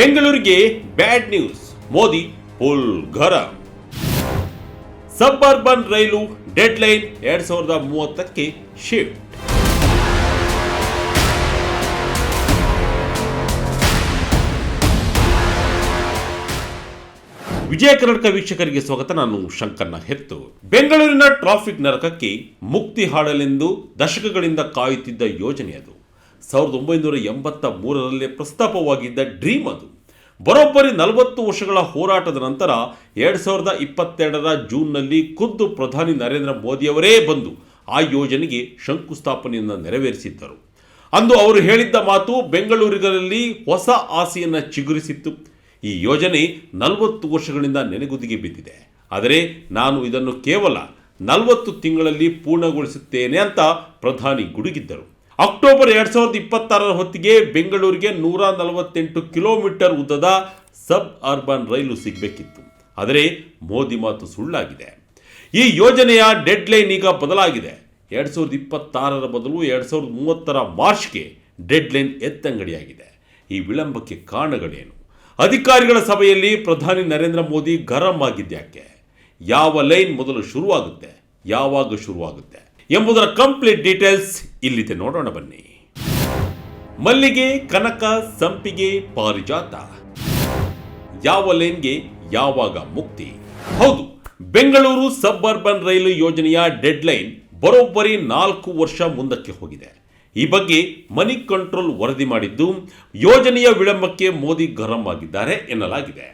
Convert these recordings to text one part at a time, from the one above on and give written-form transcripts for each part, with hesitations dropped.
ಬೆಂಗಳೂರಿಗೆ bad news, Modi full ಗರಂ. ಸಬ್ urban ರೈಲು deadline 2030ಕ್ಕೆ shift. Vijaya Karnataka ವೀಕ್ಷಕರಿಗೆ ಸ್ವಾಗತ. ನಾನು ಶಂಕರ್ನ ಹೆತ್ತು. ಬೆಂಗಳೂರಿನ ಟ್ರಾಫಿಕ್ ನರಕಕ್ಕೆ ಮುಕ್ತಿ ಹಾಡಲೆಂದು ದಶಕಗಳಿಂದ ಕಾಯುತ್ತಿದ್ದ ಯೋಜನೆ ಅದು. 1983ರಲ್ಲೇ ಪ್ರಸ್ತಾಪವಾಗಿದ್ದ ಡ್ರೀಮ್ ಅದು. ಬರೋಬ್ಬರಿ 40 ವರ್ಷಗಳ ಹೋರಾಟದ ನಂತರ 2022ರ ಜೂನ್ನಲ್ಲಿ ಖುದ್ದು ಪ್ರಧಾನಿ ನರೇಂದ್ರ ಮೋದಿಯವರೇ ಬಂದು ಆ ಯೋಜನೆಗೆ ಶಂಕುಸ್ಥಾಪನೆಯನ್ನು ನೆರವೇರಿಸಿದ್ದರು. ಅಂದು ಅವರು ಹೇಳಿದ್ದ ಮಾತು ಬೆಂಗಳೂರಿಗರಲ್ಲಿ ಹೊಸ ಆಸೆಯನ್ನು ಚಿಗುರಿಸಿತ್ತು. ಈ ಯೋಜನೆ 40 ವರ್ಷಗಳಿಂದ ನೆನೆಗುದಿಗೆ ಬಿದ್ದಿದೆ, ಆದರೆ ನಾನು ಇದನ್ನು ಕೇವಲ 40 ತಿಂಗಳಲ್ಲಿ ಪೂರ್ಣಗೊಳಿಸುತ್ತೇನೆ ಅಂತ ಪ್ರಧಾನಿ ಗುಡುಗಿದ್ದರು. ಅಕ್ಟೋಬರ್ 2026ರ ಹೊತ್ತಿಗೆ ಬೆಂಗಳೂರಿಗೆ 148 ಕಿಲೋಮೀಟರ್ ಉದ್ದದ ಸಬ್ ಅರ್ಬನ್ ರೈಲು ಸಿಗಬೇಕಿತ್ತು. ಆದರೆ ಮೋದಿ ಮಾತು ಸುಳ್ಳಾಗಿದೆ. ಈ ಯೋಜನೆಯ ಡೆಡ್ಲೈನ್ ಈಗ ಬದಲಾಗಿದೆ. 2026ರ ಬದಲು 2030ರ ಮಾರ್ಚ್ಗೆ ಡೆಡ್ಲೈನ್ ಎತ್ತಂಗಡಿಯಾಗಿದೆ. ಈ ವಿಳಂಬಕ್ಕೆ ಕಾರಣಗಳೇನು? ಅಧಿಕಾರಿಗಳ ಸಭೆಯಲ್ಲಿ ಪ್ರಧಾನಿ ನರೇಂದ್ರ ಮೋದಿ ಗರಂ ಆಗಿದ್ಯಾಕೆ? ಯಾವ ಲೈನ್ ಮೊದಲು ಶುರುವಾಗುತ್ತೆ, ಯಾವಾಗ ಶುರುವಾಗುತ್ತೆ ಎಂಬುದರ ಕಂಪ್ಲೀಟ್ ಡೀಟೇಲ್ಸ್ ಇಲ್ಲಿದೆ, ನೋಡೋಣ ಬನ್ನಿ. ಮಲ್ಲಿಗೆ, ಕನಕ, ಸಂಪಿಗೆ, ಪಾರಿಜಾತ, ಯಾವ ಲೈನ್ಗೆ ಯಾವಾಗ ಮುಕ್ತಿ? ಹೌದು, ಬೆಂಗಳೂರು ಸಬ್ ಅರ್ಬನ್ ರೈಲು ಯೋಜನೆಯ ಡೆಡ್ಲೈನ್ ಬರೋಬ್ಬರಿ 4 ವರ್ಷ ಮುಂದಕ್ಕೆ ಹೋಗಿದೆ. ಈ ಬಗ್ಗೆ ಮನಿ ಕಂಟ್ರೋಲ್ ವರದಿ ಮಾಡಿದ್ದು, ಯೋಜನೆಯ ವಿಳಂಬಕ್ಕೆ ಮೋದಿ ಗರಂ ಆಗಿದ್ದಾರೆ ಎನ್ನಲಾಗಿದೆ.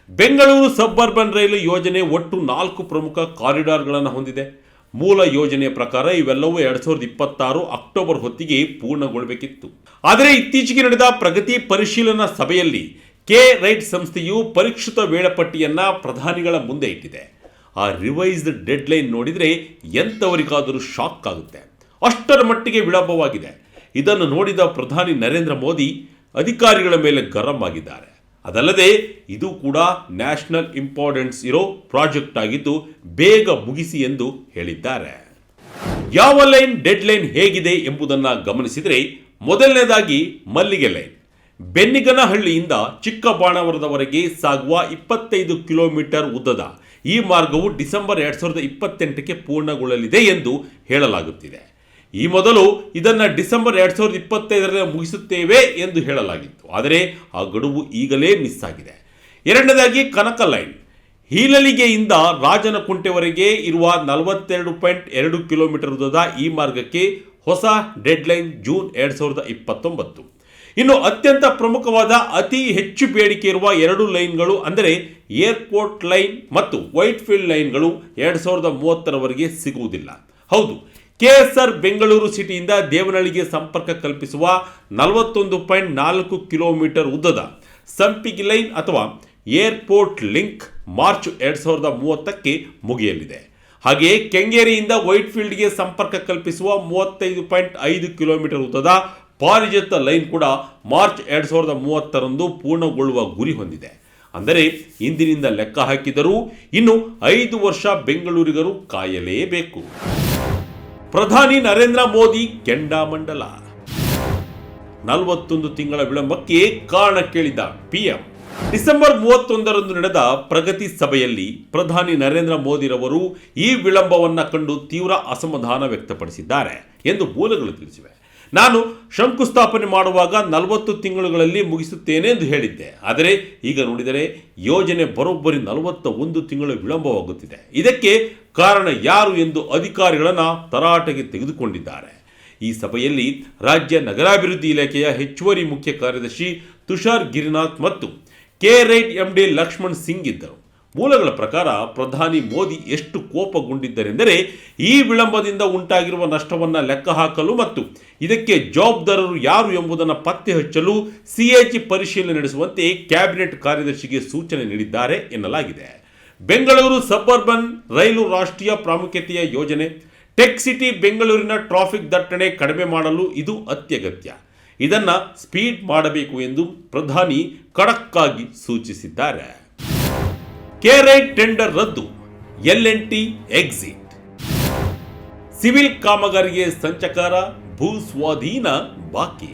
ಬೆಂಗಳೂರು ಸಬ್ ಅರ್ಬನ್ ರೈಲು ಯೋಜನೆ ಒಟ್ಟು 4 ಪ್ರಮುಖ ಕಾರಿಡಾರ್ಗಳನ್ನು ಹೊಂದಿದೆ. ಮೂಲ ಯೋಜನೆಯ ಪ್ರಕಾರ ಇವೆಲ್ಲವೂ 2026 ಅಕ್ಟೋಬರ್ ಹೊತ್ತಿಗೆ ಪೂರ್ಣಗೊಳ್ಳಬೇಕಿತ್ತು. ಆದರೆ ಇತ್ತೀಚೆಗೆ ನಡೆದ ಪ್ರಗತಿ ಪರಿಶೀಲನಾ ಸಭೆಯಲ್ಲಿ ಕೆ ರೈಟ್ ಸಂಸ್ಥೆಯು ಪರಿಷ್ಕೃತ ವೇಳಾಪಟ್ಟಿಯನ್ನ ಪ್ರಧಾನಿಗಳ ಮುಂದೆ ಇಟ್ಟಿದೆ. ಆ ರಿವೈಸ್ಡ್ ಡೆಡ್ಲೈನ್ ನೋಡಿದರೆ ಎಂಥವರಿಗಾದರೂ ಶಾಕ್ ಆಗುತ್ತೆ. ಅಷ್ಟರ ಮಟ್ಟಿಗೆ ವಿಳಂಬವಾಗಿದೆ. ಇದನ್ನು ನೋಡಿದ ಪ್ರಧಾನಿ ನರೇಂದ್ರ ಮೋದಿ ಅಧಿಕಾರಿಗಳ ಮೇಲೆ ಗರಂ ಆಗಿದ್ದಾರೆ. ಅದಲ್ಲದೆ ಇದು ಕೂಡ ನ್ಯಾಷನಲ್ ಇಂಪಾರ್ಟೆನ್ಸ್ ಇರೋ ಪ್ರಾಜೆಕ್ಟ್ ಆಗಿದ್ದು ಬೇಗ ಮುಗಿಸಿ ಎಂದು ಹೇಳಿದ್ದಾರೆ. ಯಾವ ಲೈನ್ ಡೆಡ್ಲೈನ್ ಹೇಗಿದೆ ಎಂಬುದನ್ನು ಗಮನಿಸಿದರೆ, ಮೊದಲನೇದಾಗಿ ಮಲ್ಲಿಗೆ ಲೈನ್. ಬೆನ್ನಿಗನಹಳ್ಳಿಯಿಂದ ಚಿಕ್ಕಬಾಣಾವರದವರೆಗೆ ಸಾಗುವ 25 ಕಿಲೋಮೀಟರ್ ಉದ್ದದ ಈ ಮಾರ್ಗವು ಡಿಸೆಂಬರ್ 2028ಕ್ಕೆ ಪೂರ್ಣಗೊಳ್ಳಲಿದೆ ಎಂದು ಹೇಳಲಾಗುತ್ತಿದೆ. ಈ ಮೊದಲು ಇದನ್ನು ಡಿಸೆಂಬರ್ 2025ರಲ್ಲಿ ಮುಗಿಸುತ್ತೇವೆ ಎಂದು ಹೇಳಲಾಗಿತ್ತು, ಆದರೆ ಆ ಗಡುವು ಈಗಲೇ ಮಿಸ್ ಆಗಿದೆ. ಎರಡನೇದಾಗಿ ಕನಕ ಲೈನ್. ಹೀಲಲಿಗೆಯಿಂದ ರಾಜನಕುಂಟೆವರೆಗೆ ಇರುವ 42.2 ಕಿಲೋಮೀಟರ್ ಉದ್ದದ ಈ ಮಾರ್ಗಕ್ಕೆ ಹೊಸ ಡೆಡ್ಲೈನ್ ಜೂನ್ 2029. ಇನ್ನು ಅತ್ಯಂತ ಪ್ರಮುಖವಾದ ಅತಿ ಹೆಚ್ಚು ಬೇಡಿಕೆ ಇರುವ 2 ಲೈನ್ಗಳು ಅಂದರೆ ಏರ್ಪೋರ್ಟ್ ಲೈನ್ ಮತ್ತು ವೈಟ್ಫೀಲ್ಡ್ ಲೈನ್ಗಳು 2030ರವರೆಗೆ ಸಿಗುವುದಿಲ್ಲ. ಹೌದು, ಕೆಎಸ್ಆರ್ ಬೆಂಗಳೂರು ಸಿಟಿಯಿಂದ ದೇವನಹಳ್ಳಿಗೆ ಸಂಪರ್ಕ ಕಲ್ಪಿಸುವ 41.4 ಕಿಲೋಮೀಟರ್ ಉದ್ದದ ಸಂಪಿಗೆ ಲೈನ್ ಅಥವಾ ಏರ್ಪೋರ್ಟ್ ಲಿಂಕ್ ಮಾರ್ಚ್ 2030ಕ್ಕೆ ಮುಗಿಯಲಿದೆ. ಹಾಗೆಯೇ ಕೆಂಗೇರಿಯಿಂದ ವೈಟ್ಫೀಲ್ಡ್ಗೆ ಸಂಪರ್ಕ ಕಲ್ಪಿಸುವ 35.5 ಕಿಲೋಮೀಟರ್ ಉದ್ದದ ಪಾರಿಜಾತ ಲೈನ್ ಕೂಡ ಮಾರ್ಚ್ 2030ರಂದು ಪೂರ್ಣಗೊಳ್ಳುವ ಗುರಿ ಹೊಂದಿದೆ. ಅಂದರೆ ಇಂದಿನಿಂದ ಲೆಕ್ಕ ಹಾಕಿದರೂ ಇನ್ನು 5 ವರ್ಷ ಬೆಂಗಳೂರಿಗರು ಕಾಯಲೇಬೇಕು. ಪ್ರಧಾನಿ ನರೇಂದ್ರ ಮೋದಿ ಕೆಂಡಾಮಂಡಲ. 41 ತಿಂಗಳ ವಿಳಂಬಕ್ಕೆ ಕಾರಣ ಕೇಳಿದ ಪಿಎಂ. ಡಿಸೆಂಬರ್ 31ರಂದು ನಡೆದ ಪ್ರಗತಿ ಸಭೆಯಲ್ಲಿ ಪ್ರಧಾನಿ ನರೇಂದ್ರ ಮೋದಿರವರು ಈ ವಿಳಂಬವನ್ನು ಕಂಡು ತೀವ್ರ ಅಸಮಾಧಾನ ವ್ಯಕ್ತಪಡಿಸಿದ್ದಾರೆ ಎಂದು ಮೂಲಗಳು ತಿಳಿಸಿವೆ. ನಾನು ಶಂಕುಸ್ಥಾಪನೆ ಮಾಡುವಾಗ 40 ತಿಂಗಳುಗಳಲ್ಲಿ ಮುಗಿಸುತ್ತೇನೆ ಎಂದು ಹೇಳಿದ್ದೆ, ಆದರೆ ಈಗ ನೋಡಿದರೆ ಯೋಜನೆ ಬರೋಬ್ಬರಿ 41 ತಿಂಗಳು ವಿಳಂಬವಾಗುತ್ತಿದೆ. ಇದಕ್ಕೆ ಕಾರಣ ಯಾರು ಎಂದು ಅಧಿಕಾರಿಗಳನ್ನು ತರಾಟೆಗೆ ತೆಗೆದುಕೊಂಡಿದ್ದಾರೆ. ಈ ಸಭೆಯಲ್ಲಿ ರಾಜ್ಯ ನಗರಾಭಿವೃದ್ಧಿ ಇಲಾಖೆಯ ಹೆಚ್ಚುವರಿ ಮುಖ್ಯ ಕಾರ್ಯದರ್ಶಿ ತುಷಾರ್ ಗಿರಿನಾಥ್ ಮತ್ತು K ride MD Lakshman Singh ಇದ್ದರು. ಮೂಲಗಳ ಪ್ರಕಾರ ಪ್ರಧಾನಿ ಮೋದಿ ಎಷ್ಟು ಕೋಪಗೊಂಡಿದ್ದರೆಂದರೆ, ಈ ವಿಳಂಬದಿಂದ ಉಂಟಾಗಿರುವ ನಷ್ಟವನ್ನು ಲೆಕ್ಕ ಹಾಕಲು ಮತ್ತು ಇದಕ್ಕೆ ಜವಾಬ್ದಾರರು ಯಾರು ಎಂಬುದನ್ನು ಪತ್ತೆ ಹಚ್ಚಲು ಸಿಎಜಿ ಪರಿಶೀಲನೆ ನಡೆಸುವಂತೆ ಕ್ಯಾಬಿನೆಟ್ ಕಾರ್ಯದರ್ಶಿಗೆ ಸೂಚನೆ ನೀಡಿದ್ದಾರೆ ಎನ್ನಲಾಗಿದೆ. ಬೆಂಗಳೂರು ಸಬ್ ಅರ್ಬನ್ ರೈಲು ರಾಷ್ಟ್ರೀಯ ಪ್ರಾಮುಖ್ಯತೆಯ ಯೋಜನೆ. ಟೆಕ್ ಸಿಟಿ ಬೆಂಗಳೂರಿನ ಟ್ರಾಫಿಕ್ ದಟ್ಟಣೆ ಕಡಿಮೆ ಮಾಡಲು ಇದು ಅತ್ಯಗತ್ಯ. ಇದನ್ನು ಸ್ಪೀಡ್ ಮಾಡಬೇಕು ಎಂದು ಪ್ರಧಾನಿ ಖಡಕ್ ಆಗಿ ಸೂಚಿಸಿದ್ದಾರೆ. ಕೆ ರೈಟ್ ಟೆಂಡರ್ ರದ್ದು, ಎಲ್&ಟಿ ಎಕ್ಸಿಟ್. ಸಿವಿಲ್ ಕಾಮಗಾರಿಗೆ ಸಂಚಕಾರ, ಭೂ ಸ್ವಾಧೀನ ಬಾಕಿ.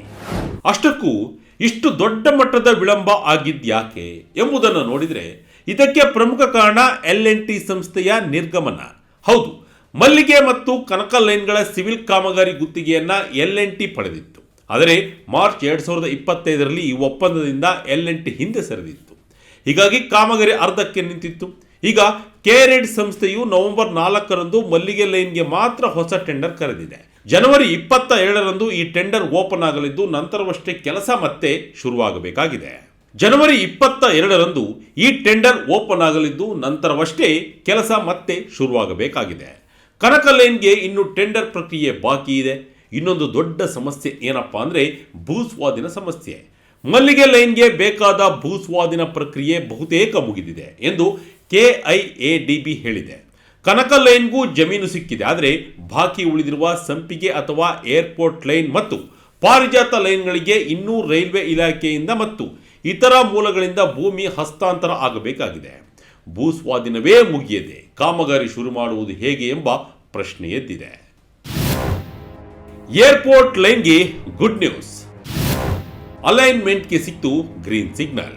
ಅಷ್ಟಕ್ಕೂ ಇಷ್ಟು ದೊಡ್ಡ ಮಟ್ಟದ ವಿಳಂಬ ಆಗಿದ್ಯಾಕೆ ಎಂಬುದನ್ನು ನೋಡಿದರೆ ಇದಕ್ಕೆ ಪ್ರಮುಖ ಕಾರಣ L&T ಸಂಸ್ಥೆಯ ನಿರ್ಗಮನ. ಹೌದು, ಮಲ್ಲಿಗೆ ಮತ್ತು ಕನಕ ಲೈನ್ಗಳ ಸಿವಿಲ್ ಕಾಮಗಾರಿ ಗುತ್ತಿಗೆಯನ್ನ L&T ಪಡೆದಿತ್ತು. ಆದರೆ ಮಾರ್ಚ್ 2025ರಲ್ಲಿ ಈ ಒಪ್ಪಂದದಿಂದ L&T ಹಿಂದೆ ಸರಿದಿತ್ತು. ಹೀಗಾಗಿ ಕಾಮಗಾರಿ ಅರ್ಧಕ್ಕೆ ನಿಂತಿತ್ತು. ಈಗ KRED ಸಂಸ್ಥೆಯು ನವೆಂಬರ್ 4ರಂದು ಮಲ್ಲಿಗೆ ಲೈನ್ಗೆ ಮಾತ್ರ ಹೊಸ ಟೆಂಡರ್ ಕರೆದಿದೆ. ಜನವರಿ 22ರಂದು ಈ ಟೆಂಡರ್ ಓಪನ್ ಆಗಲಿದ್ದು ನಂತರವಷ್ಟೇ ಕೆಲಸ ಮತ್ತೆ ಶುರುವಾಗಬೇಕಾಗಿದೆ. ಜನವರಿ 22ರಂದು ಈ ಟೆಂಡರ್ ಓಪನ್ ಆಗಲಿದ್ದು ನಂತರವಷ್ಟೇ ಕೆಲಸ ಮತ್ತೆ ಶುರುವಾಗಬೇಕಾಗಿದೆ. ಕನಕ ಲೈನ್ಗೆ ಇನ್ನು ಟೆಂಡರ್ ಪ್ರಕ್ರಿಯೆ ಬಾಕಿ ಇದೆ. ಇನ್ನೊಂದು ದೊಡ್ಡ ಸಮಸ್ಯೆ ಏನಪ್ಪಾ ಅಂದರೆ ಭೂಸ್ವಾಧೀನ ಸಮಸ್ಯೆ. ಮಲ್ಲಿಗೆ ಲೈನ್ಗೆ ಬೇಕಾದ ಭೂಸ್ವಾಧೀನ ಪ್ರಕ್ರಿಯೆ ಬಹುತೇಕ ಮುಗಿದಿದೆ ಎಂದು KIADB ಹೇಳಿದೆ. ಕನಕ ಲೈನ್ಗೂ ಜಮೀನು ಸಿಕ್ಕಿದೆ. ಆದರೆ ಬಾಕಿ ಉಳಿದಿರುವ ಸಂಪಿಗೆ ಅಥವಾ ಏರ್ಪೋರ್ಟ್ ಲೈನ್ ಮತ್ತು ಪಾರಿಜಾತ ಲೈನ್ಗಳಿಗೆ ಇನ್ನೂ ರೈಲ್ವೆ ಇಲಾಖೆಯಿಂದ ಮತ್ತು ಇತರ ಮೂಲಗಳಿಂದ ಭೂಮಿ ಹಸ್ತಾಂತರ ಆಗಬೇಕಾಗಿದೆ. ಭೂಸ್ವಾಧೀನವೇ ಮುಗಿಯದೆ ಕಾಮಗಾರಿ ಶುರು ಮಾಡುವುದು ಹೇಗೆ ಎಂಬ ಪ್ರಶ್ನೆ ಎದ್ದಿದೆ. ಏರ್ಪೋರ್ಟ್ ಲೈನ್ಗೆ ಗುಡ್ ನ್ಯೂಸ್. ಅಲೈನ್ಮೆಂಟ್ಗೆ ಸಿಕ್ತು ಗ್ರೀನ್ ಸಿಗ್ನಲ್.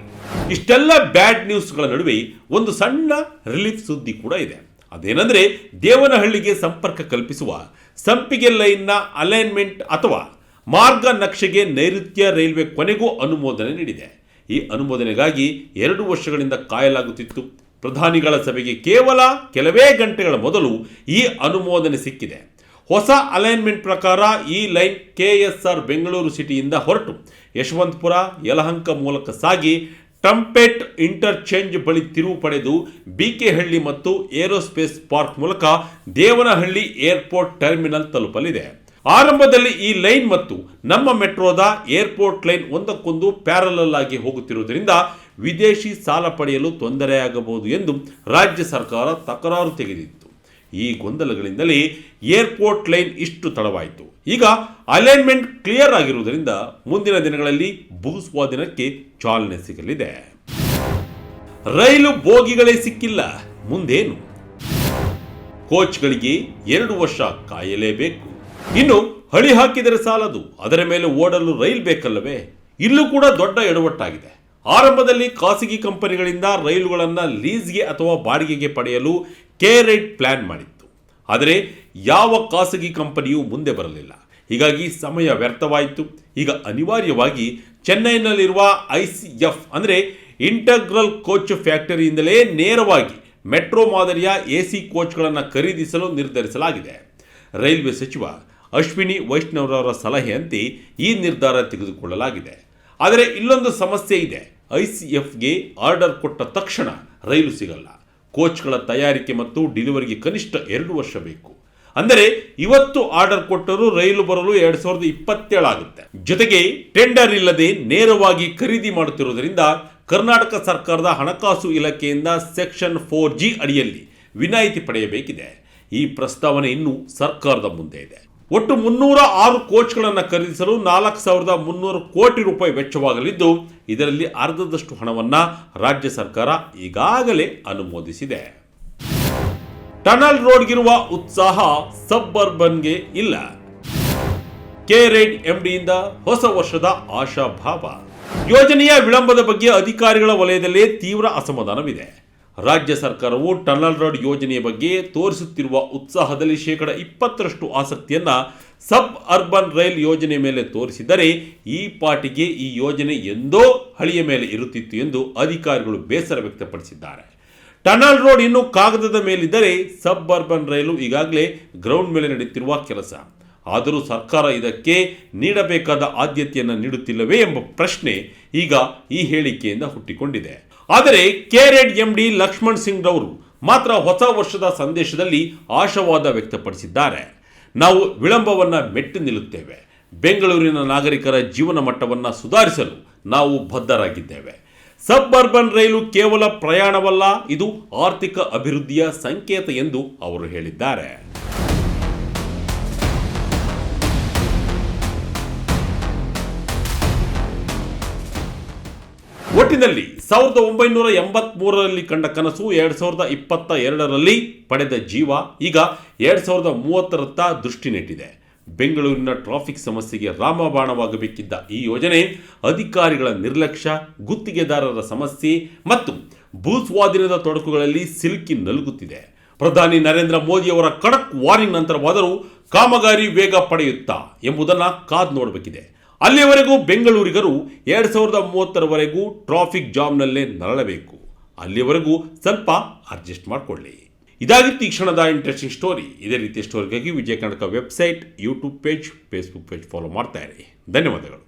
ಇಷ್ಟೆಲ್ಲ ಬ್ಯಾಡ್ ನ್ಯೂಸ್ಗಳ ನಡುವೆ ಒಂದು ಸಣ್ಣ ರಿಲೀಫ್ ಸುದ್ದಿ ಕೂಡ ಇದೆ. ಅದೇನೆಂದರೆ ದೇವನಹಳ್ಳಿಗೆ ಸಂಪರ್ಕ ಕಲ್ಪಿಸುವ ಸಂಪಿಗೆ ಲೈನ್ನ ಅಲೈನ್ಮೆಂಟ್ ಅಥವಾ ಮಾರ್ಗ ನಕ್ಷೆಗೆ ನೈಋತ್ಯ ರೈಲ್ವೆ ಕೊನೆಗೂ ಅನುಮೋದನೆ ನೀಡಿದೆ. ಈ ಅನುಮೋದನೆಗಾಗಿ 2 ವರ್ಷಗಳಿಂದ ಕಾಯಲಾಗುತ್ತಿತ್ತು. ಪ್ರಧಾನಿಗಳ ಸಭೆಗೆ ಕೇವಲ ಕೆಲವೇ ಗಂಟೆಗಳ ಮೊದಲು ಈ ಅನುಮೋದನೆ ಸಿಕ್ಕಿದೆ. ಹೊಸ ಅಲೈನ್ಮೆಂಟ್ ಪ್ರಕಾರ ಈ ಲೈನ್ KSR ಬೆಂಗಳೂರು ಸಿಟಿಯಿಂದ ಹೊರಟು ಯಶವಂತಪುರ, ಯಲಹಂಕ ಮೂಲಕ ಸಾಗಿ ಟ್ರಂಪೆಟ್ ಇಂಟರ್ಚೇಂಜ್ ಬಳಿ ತಿರುವು ಪಡೆದು BKಹಳ್ಳಿ ಮತ್ತು ಏರೋಸ್ಪೇಸ್ ಪಾರ್ಕ್ ಮೂಲಕ ದೇವನಹಳ್ಳಿ ಏರ್ಪೋರ್ಟ್ ಟರ್ಮಿನಲ್ ತಲುಪಲಿದೆ. ಆರಂಭದಲ್ಲಿ ಈ ಲೈನ್ ಮತ್ತು ನಮ್ಮ ಮೆಟ್ರೋದ ಏರ್ಪೋರ್ಟ್ ಲೈನ್ ಒಂದಕ್ಕೊಂದು ಪ್ಯಾರಲಲ್ ಆಗಿ ಹೋಗುತ್ತಿರುವುದರಿಂದ ವಿದೇಶಿ ಸಾಲ ಪಡೆಯಲು ತೊಂದರೆಯಾಗಬಹುದು ಎಂದು ರಾಜ್ಯ ಸರ್ಕಾರ ತಕರಾರು ತೆಗೆದಿತ್ತು. ಈ ಗೊಂದಲಗಳಿಂದಲೇ ಏರ್ಪೋರ್ಟ್ ಲೈನ್ ಇಷ್ಟು ತಡವಾಯಿತು. ಈಗ ಅಲೈನ್ಮೆಂಟ್ ಕ್ಲಿಯರ್ ಆಗಿರುವುದರಿಂದ ಮುಂದಿನ ದಿನಗಳಲ್ಲಿ ಭೂಸ್ವಾಧೀನಕ್ಕೆ ಚಾಲನೆ ಸಿಗಲಿದೆ. ರೈಲು ಬೋಗಿಗಳೇ ಸಿಕ್ಕಿಲ್ಲ, ಮುಂದೇನು? ಕೋಚ್ಗಳಿಗೆ 2 ವರ್ಷ ಕಾಯಲೇಬೇಕು. ಇನ್ನು ಹಳಿ ಹಾಕಿದರೆ ಸಾಲದು, ಅದರ ಮೇಲೆ ಓಡಲು ರೈಲು ಬೇಕಲ್ಲವೇ? ಇಲ್ಲೂ ಕೂಡ ದೊಡ್ಡ ಎಡವಟ್ಟಾಗಿದೆ. ಆರಂಭದಲ್ಲಿ ಖಾಸಗಿ ಕಂಪನಿಗಳಿಂದ ರೈಲುಗಳನ್ನು ಲೀಸ್ಗೆ ಅಥವಾ ಬಾಡಿಗೆಗೆ ಪಡೆಯಲು KRED ಪ್ಲಾನ್ ಮಾಡಿತ್ತು. ಆದರೆ ಯಾವ ಖಾಸಗಿ ಕಂಪನಿಯೂ ಮುಂದೆ ಬರಲಿಲ್ಲ. ಹೀಗಾಗಿ ಸಮಯ ವ್ಯರ್ಥವಾಯಿತು. ಈಗ ಅನಿವಾರ್ಯವಾಗಿ ಚೆನ್ನೈನಲ್ಲಿರುವ ICF ಅಂದರೆ ಇಂಟಗ್ರಲ್ ಕೋಚ್ ಫ್ಯಾಕ್ಟರಿಯಿಂದಲೇ ನೇರವಾಗಿ ಮೆಟ್ರೋ ಮಾದರಿಯ AC ಕೋಚ್ಗಳನ್ನು ಖರೀದಿಸಲು ನಿರ್ಧರಿಸಲಾಗಿದೆ. ರೈಲ್ವೆ ಸಚಿವ ಅಶ್ವಿನಿ ವೈಷ್ಣವರವರ ಸಲಹೆಯಂತೆ ಈ ನಿರ್ಧಾರ ತೆಗೆದುಕೊಳ್ಳಲಾಗಿದೆ. ಆದರೆ ಇಲ್ಲೊಂದು ಸಮಸ್ಯೆ ಇದೆ. ICFಗೆ ಆರ್ಡರ್ ಕೊಟ್ಟ ತಕ್ಷಣ ರೈಲು ಸಿಗಲ್ಲ. ಕೋಚ್ಗಳ ತಯಾರಿಕೆ ಮತ್ತು ಡೆಲಿವರಿಗೆ ಕನಿಷ್ಠ 2 ವರ್ಷ ಬೇಕು. ಅಂದರೆ ಇವತ್ತು ಆರ್ಡರ್ ಕೊಟ್ಟರೂ ರೈಲು ಬರಲು 2027 ಆಗುತ್ತೆ. ಜೊತೆಗೆ ಟೆಂಡರ್ ಇಲ್ಲದೆ ನೇರವಾಗಿ ಖರೀದಿ ಮಾಡುತ್ತಿರುವುದರಿಂದ ಕರ್ನಾಟಕ ಸರ್ಕಾರದ ಹಣಕಾಸು ಇಲಾಖೆಯಿಂದ ಸೆಕ್ಷನ್ 4G ಅಡಿಯಲ್ಲಿ ವಿನಾಯಿತಿ ಪಡೆಯಬೇಕಿದೆ. ಈ ಪ್ರಸ್ತಾವನೆ ಇನ್ನೂ ಸರ್ಕಾರದ ಮುಂದೆ ಇದೆ. ಒಟ್ಟು 306 ಕೋಚ್ಗಳನ್ನು ಖರೀದಿಸಲು 4,300 ಕೋಟಿ ರೂಪಾಯಿ ವೆಚ್ಚವಾಗಲಿದ್ದು, ಇದರಲ್ಲಿ ಅರ್ಧದಷ್ಟು ಹಣವನ್ನು ರಾಜ್ಯ ಸರ್ಕಾರ ಈಗಾಗಲೇ ಅನುಮೋದಿಸಿದೆ. ಟನಲ್ ರೋಡ್ಗಿರುವ ಉತ್ಸಾಹ ಸಬ್ ಅರ್ಬನ್ಗೆ ಇಲ್ಲ. KRED MDಯಿಂದ ಹೊಸ ವರ್ಷದ ಆಶಾಭಾವ. ಯೋಜನೆಯ ವಿಳಂಬದ ಬಗ್ಗೆ ಅಧಿಕಾರಿಗಳ ವಲಯದಲ್ಲೇ ತೀವ್ರ ಅಸಮಾಧಾನವಿದೆ. ರಾಜ್ಯ ಸರ್ಕಾರವು ಟನಲ್ ರೋಡ್ ಯೋಜನೆಯ ಬಗ್ಗೆ ತೋರಿಸುತ್ತಿರುವ ಉತ್ಸಾಹದಲ್ಲಿ 20% ಆಸಕ್ತಿಯನ್ನ ಸಬ್ ಅರ್ಬನ್ ರೈಲ್ ಯೋಜನೆ ಮೇಲೆ ತೋರಿಸಿದರೆ ಈ ಪಾರ್ಟಿಗೆ ಈ ಯೋಜನೆ ಎಂದೋ ಹಳಿಯ ಮೇಲೆ ಇರುತ್ತಿತ್ತು ಎಂದು ಅಧಿಕಾರಿಗಳು ಬೇಸರ ವ್ಯಕ್ತಪಡಿಸಿದ್ದಾರೆ. ಟನಲ್ ರೋಡ್ ಇನ್ನೂ ಕಾಗದದ ಮೇಲಿದ್ದರೆ ಸಬ್ ಅರ್ಬನ್ ರೈಲು ಈಗಾಗಲೇ ಗ್ರೌಂಡ್ ಮೇಲೆ ನಡೆಯುತ್ತಿರುವ ಕೆಲಸ. ಆದರೂ ಸರ್ಕಾರ ಇದಕ್ಕೆ ನೀಡಬೇಕಾದ ಆದ್ಯತೆಯನ್ನು ನೀಡುತ್ತಿಲ್ಲವೇ ಎಂಬ ಪ್ರಶ್ನೆ ಈಗ ಈ ಹೇಳಿಕೆಯಿಂದ ಹುಟ್ಟಿಕೊಂಡಿದೆ. ಆದರೆ KRED MD ಲಕ್ಷ್ಮಣ್ ಸಿಂಗ್ ರವರು ಮಾತ್ರ ಹೊಸ ವರ್ಷದ ಸಂದೇಶದಲ್ಲಿ ಆಶಾವಾದ ವ್ಯಕ್ತಪಡಿಸಿದ್ದಾರೆ. ನಾವು ವಿಳಂಬವನ್ನು ಮೆಟ್ಟಿ ನಿಲ್ಲುತ್ತೇವೆ. ಬೆಂಗಳೂರಿನ ನಾಗರಿಕರ ಜೀವನ ಮಟ್ಟವನ್ನು ಸುಧಾರಿಸಲು ನಾವು ಬದ್ಧರಾಗಿದ್ದೇವೆ. ಸಬ್ ಅರ್ಬನ್ ರೈಲು ಕೇವಲ ಪ್ರಯಾಣವಲ್ಲ, ಇದು ಆರ್ಥಿಕ ಅಭಿವೃದ್ಧಿಯ ಸಂಕೇತ ಎಂದು ಅವರು ಹೇಳಿದ್ದಾರೆ. ಒಟ್ಟಿನಲ್ಲಿ 1983ರಲ್ಲಿ ಕಂಡ ಕನಸು 2022ರಲ್ಲಿ ಪಡೆದ ಜೀವ ಈಗ 2030ರತ್ತ ದೃಷ್ಟಿ ನೆಟ್ಟಿದೆ. ಬೆಂಗಳೂರಿನ ಟ್ರಾಫಿಕ್ ಸಮಸ್ಯೆಗೆ ರಾಮಬಾಣವಾಗಬೇಕಿದ್ದ ಈ ಯೋಜನೆ ಅಧಿಕಾರಿಗಳ ನಿರ್ಲಕ್ಷ್ಯ, ಗುತ್ತಿಗೆದಾರರ ಸಮಸ್ಯೆ ಮತ್ತು ಭೂಸ್ವಾಧೀನದ ತೊಡಕುಗಳಲ್ಲಿ ಸಿಲುಕಿ ನಲುಗುತ್ತಿದೆ. ಪ್ರಧಾನಿ ನರೇಂದ್ರ ಮೋದಿಯವರ ಖಡಕ್ ವಾರ್ನಿಂಗ್ ನಂತರವಾದರೂ ಕಾಮಗಾರಿ ವೇಗ ಪಡೆಯುತ್ತಾ ಎಂಬುದನ್ನು ಕಾದು ನೋಡಬೇಕಿದೆ. ಅಲ್ಲಿಯವರೆಗೂ ಬೆಂಗಳೂರಿಗರು 2030ರವರೆಗೂ ಟ್ರಾಫಿಕ್ ಜಾಮ್ನಲ್ಲೇ ನರಳಬೇಕು. ಅಲ್ಲಿಯವರೆಗೂ ಸ್ವಲ್ಪ ಅಡ್ಜಸ್ಟ್ ಮಾಡಿಕೊಳ್ಳಿ. ಇದಾಗಿತ್ತು ಈ ಕ್ಷಣದ ಇಂಟ್ರೆಸ್ಟಿಂಗ್ ಸ್ಟೋರಿ. ಇದೇ ರೀತಿಯ ಸ್ಟೋರಿಗಾಗಿ Vijaya Karnataka website, YouTube page, Facebook page follow ಮಾಡ್ತಾ ಇರಿ. ಧನ್ಯವಾದಗಳು.